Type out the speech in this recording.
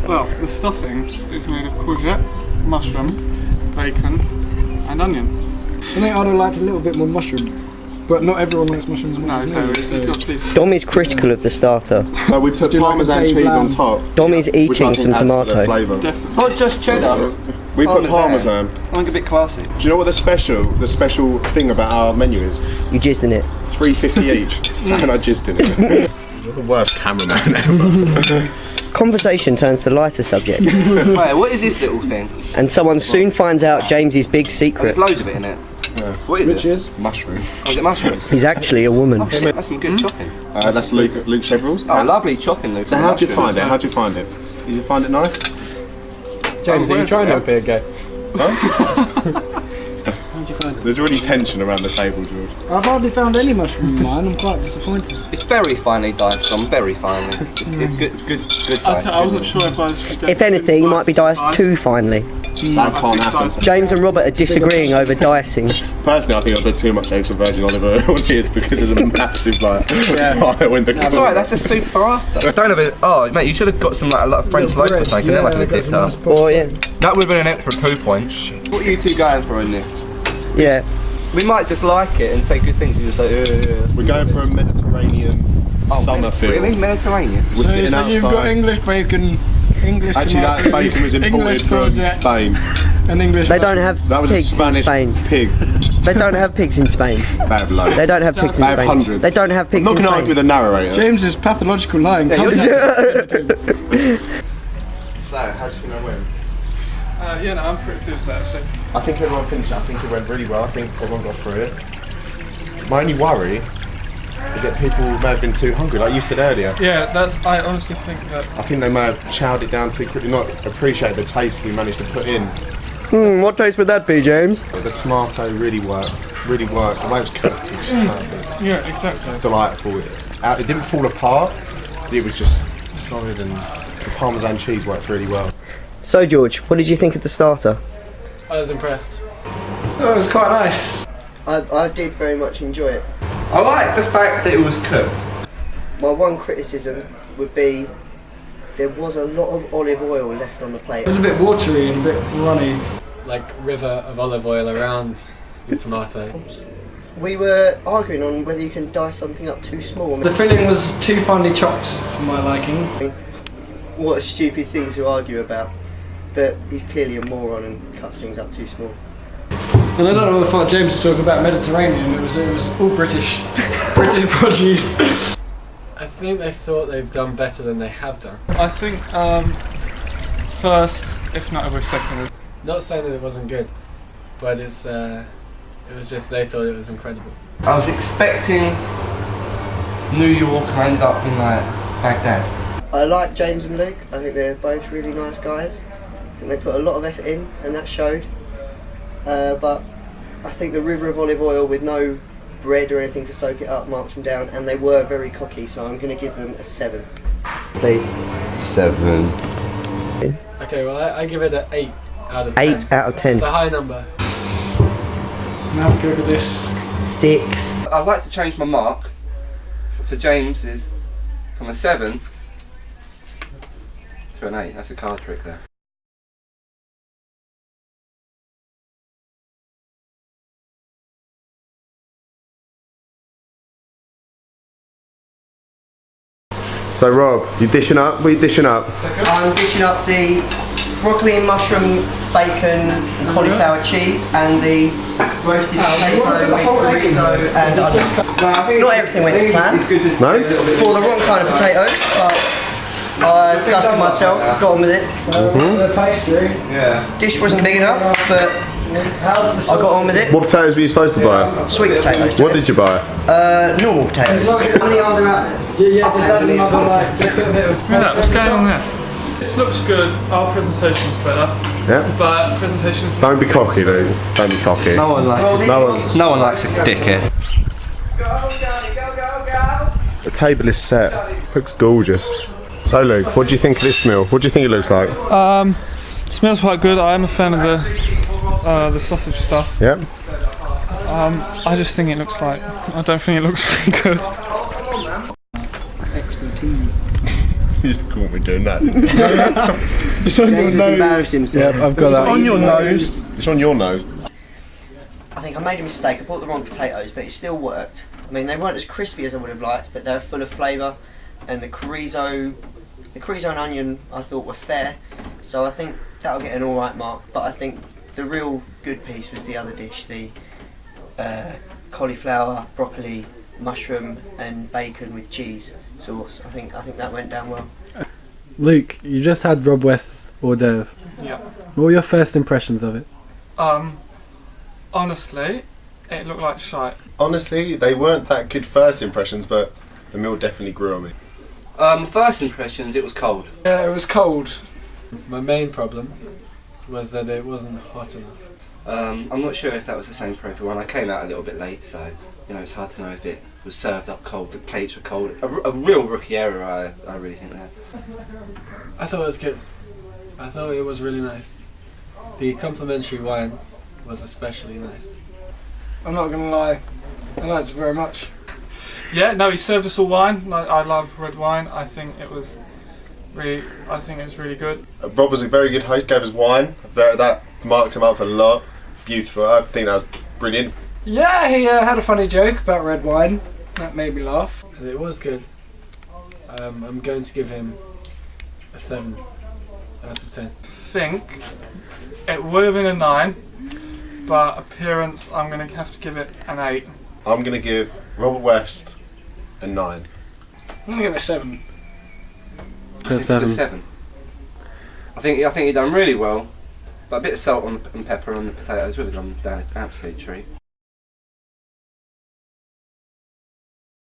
Well, the stuffing is made of courgette, mushroom, bacon, and onion. I think I'd have liked a little bit more mushroom, but not everyone likes mushrooms. No, so you've got these. Dom is critical of the starter. So we put parmesan cheese on top. Dom is which I eating think some adds to the tomato. flavour. Definitely. Not just cheddar. We put parmesan. Something a bit classy. Do you know what the special thing about our menu is? You jizzed in it. $3.50 each. And I jizzed in it. You're the worst cameraman ever. Conversation turns to lighter subjects, Wait, what is this little thing? and someone soon finds out James's big There's secret. loads of it in it. Yeah. What is Which it? is? Mushroom. Oh, is it mushroom? He's actually a woman. Oh shit, that's some good chopping. That's Luke Chevril's. Oh, lovely chopping, Luke. So how'd you find it? How'd you find it? Did you find it nice? James, are you trying to appear gay? There's already tension around the table, George. I've hardly found any mushroom in mine. I'm quite disappointed. It's very finely diced, Tom. Very finely. It's good dice. I wasn't sure if I was. If anything, you might be diced too finely. That can't happen. James and Robert are disagreeing over dicing. Personally, I think I put too much extra virgin olive oil on his because of the massive pile in the That's alright, that's a soup for after. I don't have it. Oh, mate, you should have got some like a lot of French loaf or something, like a dipper. Oh yeah. That would have been an extra 2 points. What are you two going for in this? Yeah. We might just like it and say good things and just say, We're going for a Mediterranean summer feel. Really? Mediterranean? We're sitting So outside. you've got English bacon, English Actually, that tomatoes, bacon was English imported from courgettes, Spain. and English They don't mushrooms. have That was a pigs in Spanish Spain. pig. They don't have pigs in Spain. They have loads. They don't have pigs in They have Spain. hundreds. They don't have I'm pigs not in going to argue with Spain. the narrator. James's pathological lying comes So, how do you think I win? Yeah, no, I'm pretty pleased with that actually. I think everyone finished. I think it went really well. I think everyone got through it. My only worry is that people may have been too hungry, like you said earlier. Yeah, I honestly think that. I think they may have chowed it down too quickly, not appreciate the taste we managed to put in. What taste would that be, James? The tomato really worked. Really worked. The way it was cooked was just perfect. Yeah, exactly. Delightful. It didn't fall apart. It was just solid, and the parmesan cheese worked really well. So George, what did you think of the starter? I was impressed. Oh, it was quite nice. I did very much enjoy it. I like the fact that it was cooked. My one criticism would be there was a lot of olive oil left on the plate. It was a bit watery and a bit runny. Like river of olive oil around the tomato. We were arguing on whether you can dice something up too small. The filling was too finely chopped for my liking. What a stupid thing to argue about. But he's clearly a moron and cuts things up too small. And I don't know what James was talking about Mediterranean. It was all British, British produce. I think they thought they've done better than they have done. I think first, if not over second. Not saying that it wasn't good, but it was just they thought it was incredible. I was expecting New York and I ended up in like Baghdad. I like James and Luke. I think they're both really nice guys. I think they put a lot of effort in and that showed. But I think the river of olive oil with no bread or anything to soak it up marked them down, and they were very cocky, so I'm going to give them a 7. Please. 7. Okay, well I give it an 8 out of 10. 8 out of 10. It's a high number. I'm going to have to go for this. 6. I'd like to change my mark for James's from a 7 to an 8. That's a card trick there. So Rob, you dishing up? What are you dishing up? I'm dishing up the broccoli and mushroom, bacon and cauliflower cheese, and the roasted potato with chorizo and onion. Not everything went to plan. No? For the wrong kind of potatoes, but I've dusted myself, got on with it. The pastry. Yeah. Dish wasn't big enough, but I got on with it. What potatoes were you supposed to buy? Sweet potatoes. What did you buy? Normal potatoes. How many are there out there? Yeah, just add another like, just put a bit of. Yeah, what's going on there? This looks good. Our presentation's better. Yeah. But presentation's. Don't be cocky, Luke. Don't be cocky. No one likes no one likes a dickhead. The table is set. Looks gorgeous. So Luke, what do you think of this meal? What do you think it looks like? Smells quite good. I am a fan of the sausage stuff. Yep. I just think it looks like. I don't think it looks very good. Expertise. You caught me doing that. It's on James has embarrassed himself. Yeah, I've got It's that. on your nose. It's on your nose. I think I made a mistake. I bought the wrong potatoes, but it still worked. I mean, they weren't as crispy as I would have liked, but they were full of flavour. And the chorizo and onion I thought were fair. So I think that'll get an alright mark. But I think the real good piece was the other dish, the cauliflower, broccoli, mushroom and bacon with cheese sauce. I think that went down well. Luke, you just had Rob West's hors d'oeuvre. Yeah. What were your first impressions of it? Honestly, it looked like shite. Honestly, they weren't that good first impressions, but the meal definitely grew on me. First impressions, it was cold. Yeah, it was cold. My main problem was that it wasn't hot enough. I'm not sure if that was the same for everyone. I came out a little bit late, so it's hard to know if it was served up cold. The plates were cold. A real rookie error, I really think that. I thought it was good. I thought it was really nice. The complimentary wine was especially nice. I'm not gonna lie, I liked it very much. Yeah, no, he served us all wine. I love red wine. I think it was really good. Rob was a very good host, gave us wine. That marked him up a lot. Beautiful. I think that was brilliant. Yeah, he had a funny joke about red wine. That made me laugh. It was good. I'm going to give him a 7 out of 10. Think it would have been a 9, but appearance I'm going to have to give it an 8. I'm going to give Robert West a 9. I'm gonna give it a 7. A 7. 7. I think he done really well, but a bit of salt and pepper on the potatoes would have gone down an absolute treat.